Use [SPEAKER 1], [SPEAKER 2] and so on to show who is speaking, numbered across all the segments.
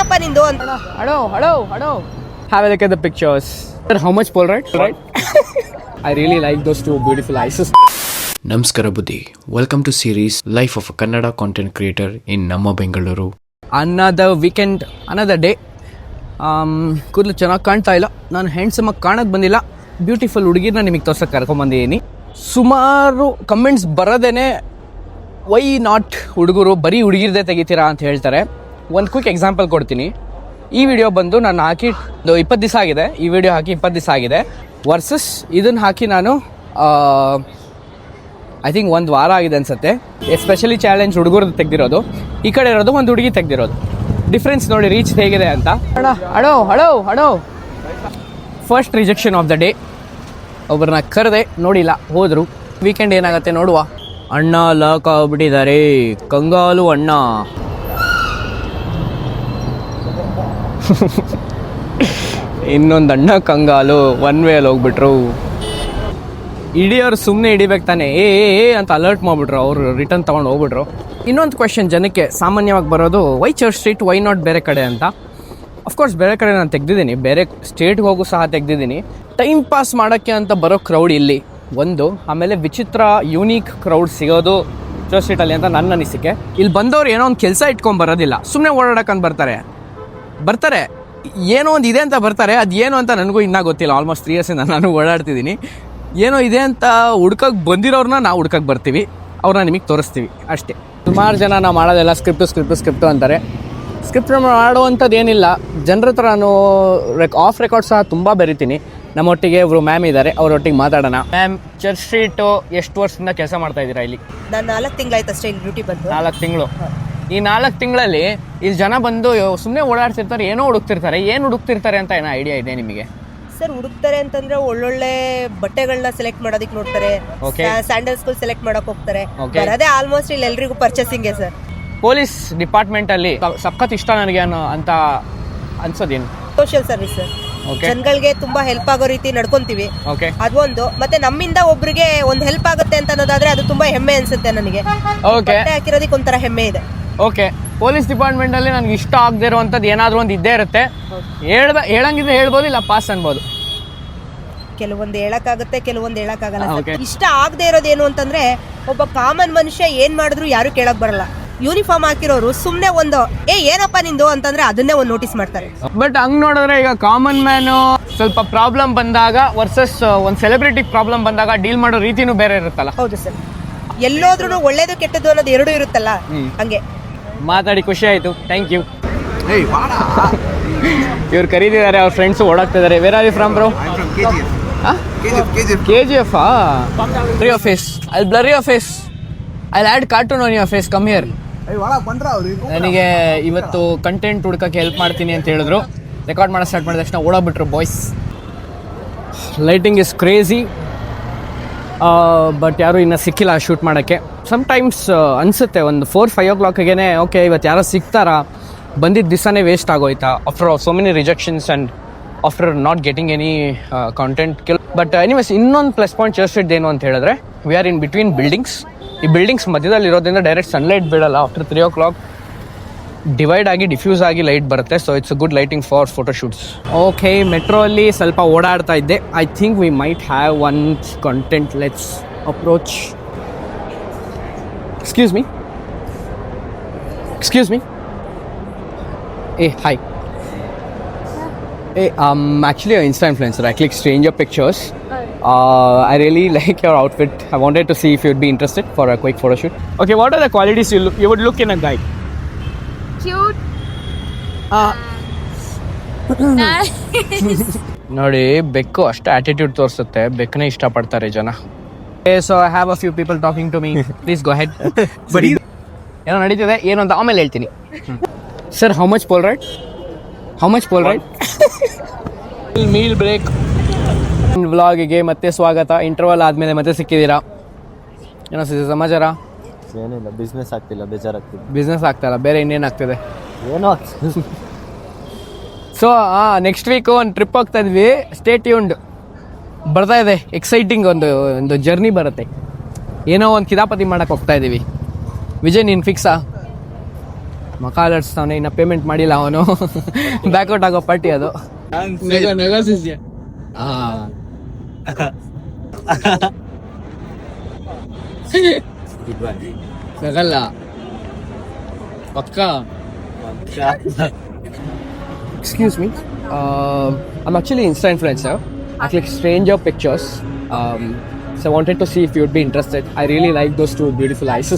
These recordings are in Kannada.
[SPEAKER 1] ಏನಪ್ಪ ನಿಂದು ಅಂತ.
[SPEAKER 2] Hello. Have a look at the pictures. Sir, how much Polaroid? Right? I really like those two beautiful eyes.
[SPEAKER 3] ನಮಸ್ಕಾರ ಬುದ್ಧಿ. Welcome to series life of a Kannada content creator in ನಮ್ಮ Bengaluru.
[SPEAKER 2] Another weekend, another day. ಕೂದಲು ಚೆನ್ನಾಗಿ ಕಾಣ್ತಾ ಇಲ್ಲ, ನಾನು ಹ್ಯಾಂಡ್ಸಮಾಗಿ ಕಾಣೋದು ಬಂದಿಲ್ಲ. ಬ್ಯೂಟಿಫುಲ್ ಹುಡುಗಿರನ್ನ ನಿಮಗೆ ತೋರ್ಸೋಕೆ ಕರ್ಕೊಂಬಂದಿದ್ದೀನಿ. ಸುಮಾರು ಕಮೆಂಟ್ಸ್ ಬರೋದೇನೆ ವೈ ನಾಟ್ ಹುಡುಗರು ಬರೀ ಹುಡುಗಿರದೇ ತೆಗಿತೀರಾ ಅಂತ ಹೇಳ್ತಾರೆ. ಒಂದು ಕ್ವಿಕ್ ಎಕ್ಸಾಂಪಲ್ ಕೊಡ್ತೀನಿ. ಈ ವಿಡಿಯೋ ಬಂದು ನಾನು ಹಾಕಿ 20 ದಿವಸ ಆಗಿದೆ, ಈ ವಿಡಿಯೋ ಹಾಕಿ 20 ದಿವಸ ಆಗಿದೆ. ವರ್ಸಸ್ ಇದನ್ನು ಹಾಕಿ ನಾನು ಐ ಥಿಂಕ್ 1 ವಾರ ಆಗಿದೆ ಅನ್ಸುತ್ತೆ. ಎಸ್ಪೆಷಲಿ ಚಾಲೆಂಜ್ ಹುಡುಗರದ್ದು ತೆಗೆದಿರೋದು, ಈ ಕಡೆ ಇರೋದು ಒಂದು ಹುಡುಗಿ ತೆಗೆದಿರೋದು. ಡಿಫ್ರೆನ್ಸ್ ನೋಡಿ ರೀಚ್ ಹೇಗಿದೆ ಅಂತ. Hello first rejection of the day. ಒಬ್ಬರನ್ನ ಕರೆದೆ, ನೋಡಿಲ್ಲ, ಹೋದರು. ವೀಕೆಂಡ್ ಏನಾಗುತ್ತೆ ನೋಡುವ. ಅಣ್ಣ ಲಾಕ್ ಆಗ್ಬಿಟ್ಟಿದ್ದಾರೆ, ಕಂಗಾಲು ಅಣ್ಣ. ಇನ್ನೊಂದು ಅಣ್ಣ ಕಂಗಾಲು ಒನ್ ವೇಯಲ್ಲಿ ಹೋಗ್ಬಿಟ್ರು. ಹಿಡಿಯೋರು ಸುಮ್ಮನೆ ಹಿಡಿಬೇಕು ತಾನೆ, ಏ ಅಂತ ಅಲರ್ಟ್ ಮಾಡಿಬಿಟ್ರು, ಅವರು ರಿಟರ್ನ್ ತೊಗೊಂಡು ಹೋಗ್ಬಿಟ್ರು. ಇನ್ನೊಂದು ಕ್ವೆಶನ್ ಜನಕ್ಕೆ ಸಾಮಾನ್ಯವಾಗಿ ಬರೋದು, why church street, why not ಬೇರೆ ಕಡೆ ಅಂತ. ಅಫ್ಕೋರ್ಸ್ ಬೇರೆ ಕಡೆ ನಾನು ತೆಗ್ದಿದ್ದೀನಿ, ಬೇರೆ ಸ್ಟೇಟ್ಗೆ ಹೋಗು ಸಹ ತೆಗ್ದಿದ್ದೀನಿ. ಟೈಮ್ ಪಾಸ್ ಮಾಡೋಕ್ಕೆ ಅಂತ ಬರೋ ಕ್ರೌಡ್ ಇಲ್ಲಿ ಒಂದು, ಆಮೇಲೆ ವಿಚಿತ್ರ ಯೂನೀಕ್ ಕ್ರೌಡ್ ಸಿಗೋದು ಚರ್ಚ್ ಸ್ಟ್ರೀಟಲ್ಲಿ ಅಂತ ನನ್ನ ಅನಿಸಿಕೆ. ಇಲ್ಲಿ ಬಂದವ್ರು ಏನೋ ಒಂದು ಕೆಲಸ ಇಟ್ಕೊಂಡು ಬರೋದಿಲ್ಲ, ಸುಮ್ಮನೆ ಓಡಾಡೋಕ್ಕಂತ ಬರ್ತಾರೆ ಏನೋ ಒಂದು ಇದೆ ಅಂತ ಬರ್ತಾರೆ. ಅದು ಏನು ಅಂತ ನನಗೂ ಇನ್ನೂ ಗೊತ್ತಿಲ್ಲ. ಆಲ್ಮೋಸ್ಟ್ 3 ಇಯರ್ಸಿಂದ ನಾನು ಓಡಾಡ್ತಿದ್ದೀನಿ. ಏನೋ ಇದೆ ಅಂತ ಹುಡ್ಕಕ್ಕೆ ಬಂದಿರೋರನ್ನ ನಾವು ಹುಡ್ಕಕ್ಕೆ ಬರ್ತೀವಿ, ಅವ್ರನ್ನ ನಿಮಗೆ ತೋರಿಸ್ತೀವಿ ಅಷ್ಟೇ. ಸುಮಾರು ಜನ ನಾವು ಮಾಡೋದೆಲ್ಲ ಸ್ಕ್ರಿಪ್ಟು ಅಂತಾರೆ. ಸ್ಕ್ರಿಪ್ಟ್ ಮಾಡುವಂಥದ್ದು ಏನಿಲ್ಲ, ಜನರ ಹತ್ರ ನಾನು ಆಫ್ ರೆಕಾರ್ಡ್ ಸಹ ತುಂಬ ಬೆರಿತೀನಿ. ನಮ್ಮೊಟ್ಟಿಗೆ ಒಬ್ಬರು ಮ್ಯಾಮ್ ಇದ್ದಾರೆ, ಅವರೊಟ್ಟಿಗೆ ಮಾತಾಡೋಣ. ಮ್ಯಾಮ್, ಚರ್ಚ್ ಸ್ಟ್ರೀಟು ಎಷ್ಟು ವರ್ಷದಿಂದ ಕೆಲಸ ಮಾಡ್ತಾ ಇದ್ದೀರಾ ಇಲ್ಲಿ?
[SPEAKER 1] ನಾನು 4 ತಿಂಗಳಾಯ್ತು ಅಷ್ಟೇ ಇಲ್ಲಿ ಡ್ಯೂಟಿ ಬಂದು.
[SPEAKER 2] 4 ತಿಂಗಳು. ಈ 4 ತಿಂಗಳಲ್ಲಿ ಇಲ್ಲಿ ಜನ ಬಂದು ಸುಮ್ಮನೆ ಓಡಾಡ್ತಿರ್ತಾರೆ, ಏನೋ ಹುಡುಕ್ತಿರ್ತಾರೆ ಅಂತ ಏನೋ ಐಡಿಯಾ ಇದೆ ನಿಮಗೆ?
[SPEAKER 1] ಸರ್, ಹುಡುಕ್ತಾರೆ ಅಂತಂದ್ರೆ ಒಳ್ಳೊಳ್ಳೆ ಬಟ್ಟೆಗಳನ್ನ ಸೆಲೆಕ್ಟ್ ಮಾಡೋದಕ್ಕೆ ನೋಡ್ತಾರೆ, ಸ್ಯಾಂಡಲ್ಸ್ಗಳು ಸೆಲೆಕ್ಟ್ ಮಾಡಕ್ ಹೋಗ್ತಾರೆ. ಅದೇ ಆಲ್ಮೋಸ್ಟ್ ಇಲ್ಲಿ ಎಲ್ರಿಗೂ ಪರ್ಚೇಸಿಂಗ್ ಸರ್.
[SPEAKER 2] ಪೊಲೀಸ್ ಡಿಪಾರ್ಟ್ಮೆಂಟ್ ಅಲ್ಲಿ ಸಖತ್ ಇಷ್ಟ ನನಗೆ ಅಂತ ಅನ್ಸೋದೇನು?
[SPEAKER 1] Social service sir. ಜನಗಳಿಗೆ ತುಂಬಾ ಹೆಲ್ಪ್ ಆಗೋ ರೀತಿ ನಡ್ಕೊಂತೀವಿ, ಅದೊಂದು. ಮತ್ತೆ ನಮ್ಮಿಂದ ಒಬ್ರಿಗೆ ಒಂದು ಹೆಲ್ಪ್ ಆಗುತ್ತೆ ಅಂತ ಅನ್ನೋದಾದ್ರೆ ಅದು ತುಂಬಾ ಹೆಮ್ಮೆ ಅನ್ಸುತ್ತೆ ನನಗೆ. ಹಾಕಿರೋದಕ್ಕೆ ಒಂಥರ ಹೆಮ್ಮೆ ಇದೆ.
[SPEAKER 2] ಓಕೆ, ಪೊಲೀಸ್ ಡಿಪಾರ್ಟ್ಮೆಂಟ್ ಅಲ್ಲಿ ನನಗೆ ಇಷ್ಟ ಆಗದೆ ಇರುವಂತದ್ದು ಏನಾದ್ರು ಒಂದು ಇದ್ದೇ ಇರುತ್ತೆ. ಹೇಳಂಗಿದ್ರೆ ಹೇಳ್ಬೋದು, ಇಲ್ಲ ಪಾಸ್ ಅನ್ಬೋದು.
[SPEAKER 1] ಕೆಲವೊಂದು ಹೇಳಕ್ಕಾಗುತ್ತೆ, ಕೆಲವೊಂದು ಹೇಳಕ್ಕಾಗಲ್ಲ. ಇಷ್ಟ ಆಗದೆ ಇರೋದೇನು ಅಂತಂದ್ರೆ, ಒಬ್ಬ ಕಾಮನ್ ಮನುಷ್ಯ ಏನ್ ಮಾಡಿದ್ರು ಯಾರು ಕೇಳಕ್ ಬರಲ್ಲ. ಯೂನಿಫಾರ್ಮ್ ಹಾಕಿರೋರು ಸುಮ್ನೆ ಒಂದು ಏನಪ್ಪ ನಿಂದು ಅಂತಂದ್ರೆ ಅದನ್ನೇ ಒಂದು ನೋಟಿಸ್ ಮಾಡ್ತಾರೆ.
[SPEAKER 2] ಬಟ್ ಹಂಗ್ ನೋಡಿದ್ರೆ ಈಗ ಕಾಮನ್ ಮ್ಯಾನ್ ಸ್ವಲ್ಪ ಪ್ರಾಬ್ಲಮ್ ಬಂದಾಗ ವರ್ಸಸ್ ಒಂದು ಸೆಲೆಬ್ರಿಟಿ ಪ್ರಾಬ್ಲಮ್ ಬಂದಾಗ ಡೀಲ್ ಮಾಡೋ ರೀತಿನೂ ಬೇರೆ ಇರುತ್ತಲ್ಲ.
[SPEAKER 1] ಹೌದು ಸರ್, ಎಲ್ಲೋದ್ರೂ ಒಳ್ಳೇದು ಕೆಟ್ಟದ್ದು ಅನ್ನೋದು ಎರಡೂ ಇರುತ್ತಲ್ಲ, ಹಂಗೆ. ಮಾತಾಡಿ
[SPEAKER 2] ಖುಷಿ ಆಯ್ತು, ಥ್ಯಾಂಕ್ ಯು. ಇವ್ರು ಕರೀತಿದ್ದಾರೆ, ಅವ್ರ ಫ್ರೆಂಡ್ಸ್ ಓಡಾಡ್ತಿದ್ದಾರೆ. Where are you from bro? KGF. Blur your face. I'll blur your face. I'll add cartoon on your face. Come here. ನನಗೆ ಇವತ್ತು ಕಂಟೆಂಟ್ ಹುಡ್ಕಕ್ಕೆ ಹೆಲ್ಪ್ ಮಾಡ್ತೀನಿ ಅಂತ ಹೇಳಿದ್ರು. ರೆಕಾರ್ಡ್ ಮಾಡೋಕ್ಕೆ ಸ್ಟಾರ್ಟ್ ಮಾಡಿದ ತಕ್ಷಣ ಓಡಾಬಿಟ್ರು boys. Lighting is crazy, but ಯಾರೂ ಇನ್ನೂ ಸಿಕ್ಕಿಲ್ಲ ಶೂಟ್ ಮಾಡೋಕ್ಕೆ. ಸಮ್ಟೈಮ್ಸ್ ಅನಿಸುತ್ತೆ ಒಂದು 4-5 o'clockಗೆ ಓಕೆ ಇವತ್ತು ಯಾರೋ ಸಿಗ್ತಾರಾ, ಬಂದಿದ್ದ ದಿವಸನೇ ವೇಸ್ಟ್ ಆಗೋಯ್ತಾ after so many rejections and after not getting any content. But anyways, ಇನ್ನೊಂದು ಪ್ಲಸ್ ಪಾಯಿಂಟ್ ಚರ್ಚ್ ಸ್ಟ್ರೀಟ್ ಏನು ಅಂತ ಹೇಳಿದ್ರೆ, we are in between buildings. ಈ ಬಿಲ್ಡಿಂಗ್ಸ್ ಮಧ್ಯದಲ್ಲಿ ಇರೋದ್ರಿಂದ ಡೈರೆಕ್ಟ್ ಸನ್ಲೈಟ್ ಬೀಳಲ್ಲ. ಆಫ್ಟರ್ 3 o'clock ಡಿವೈಡ್ ಆಗಿ ಡಿಫ್ಯೂಸ್ ಆಗಿ ಲೈಟ್ ಬರುತ್ತೆ. So it's a good lighting for photoshoots. Okay, metro ಅಲ್ಲಿ ಸ್ವಲ್ಪ ಓಡಾಡ್ತಾ ಇದ್ದೆ. I think we might have one content. Let's approach. Excuse me. Hi. Hey, I'm actually an Insta influencer. I click stranger pictures. I really like your outfit. I wanted to see if you'd be interested for a quick photo shoot. Okay, what are the qualities you would look in a guy?
[SPEAKER 4] Cute.
[SPEAKER 2] ನೋಡಿ, ಬೆಕ್ಕು ಅಷ್ಟು ಆಟಿಟ್ಯೂಡ್ ತೋರಿಸುತ್ತೆ, ಬೆಕ್ಕನೇ ಇಷ್ಟಪಡ್ತಾರೆ ಜನ. So I have a few people talking to me. Please go ahead. ಏನೋ ನಡೀತಿದೆ, ಏನು ಅಂತ ಆಮೇಲೆ ಹೇಳ್ತೀನಿ. Sir, how much Polaroid? Meal break. ವ್ಲಾಗಿಗೆ ಮತ್ತೆ ಸ್ವಾಗತ. ಇಂಟರ್ವಲ್ ಆದಮೇಲೆ ಮತ್ತೆ ಸಿಕ್ಕಿದ್ದೀರಾ. ಏನೋ ಸಮಾಚಾರ?
[SPEAKER 5] ಏನಿಲ್ಲ, ಬಿಸ್ನೆಸ್ ಆಗ್ತಿಲ್ಲ, ಬೇಜಾರಾಗ್ತಿದೆ.
[SPEAKER 2] ಬಿಸ್ನೆಸ್ ಆಗ್ತಾಯಿಲ್ಲ, ಬೇರೆ ಇನ್ನೇನು ಆಗ್ತಿದೆ?
[SPEAKER 5] ಏನೋ.
[SPEAKER 2] ಸೊ ನೆಕ್ಸ್ಟ್ ವೀಕ್ ಒಂದು ಟ್ರಿಪ್ ಹೋಗ್ತಾ ಇದ್ವಿ. Stay tuned. ಬರ್ತಾ ಇದೆ ಎಕ್ಸೈಟಿಂಗ್ ಒಂದು ಜರ್ನಿ ಬರುತ್ತೆ. ಏನೋ ಒಂದು ಕಿತಾಪತಿ ಮಾಡೋಕ್ಕೆ ಹೋಗ್ತಾ ಇದ್ದೀವಿ. ವಿಜಯ್, ನೀನು ಫಿಕ್ಸಾ? ಮಕ ಅಲರ್ಸ್ತಾವನೆ, ಇನ್ನು ಪೇಮೆಂಟ್ ಮಾಡಿಲ್ಲ ಅವನು. ಬ್ಯಾಕ್ಔಟ್ ಆಗೋ ಪಾರ್ಟಿ ಅದು.
[SPEAKER 6] ಸಿಗಲ್ಲ ಪಕ್ಕ.
[SPEAKER 2] Excuse me. I'm actually Insta influencer. I click stranger pictures. So I wanted to see if you would be interested. I really like those two beautiful eyes.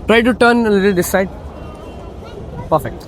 [SPEAKER 2] Try to turn a little this side. Perfect.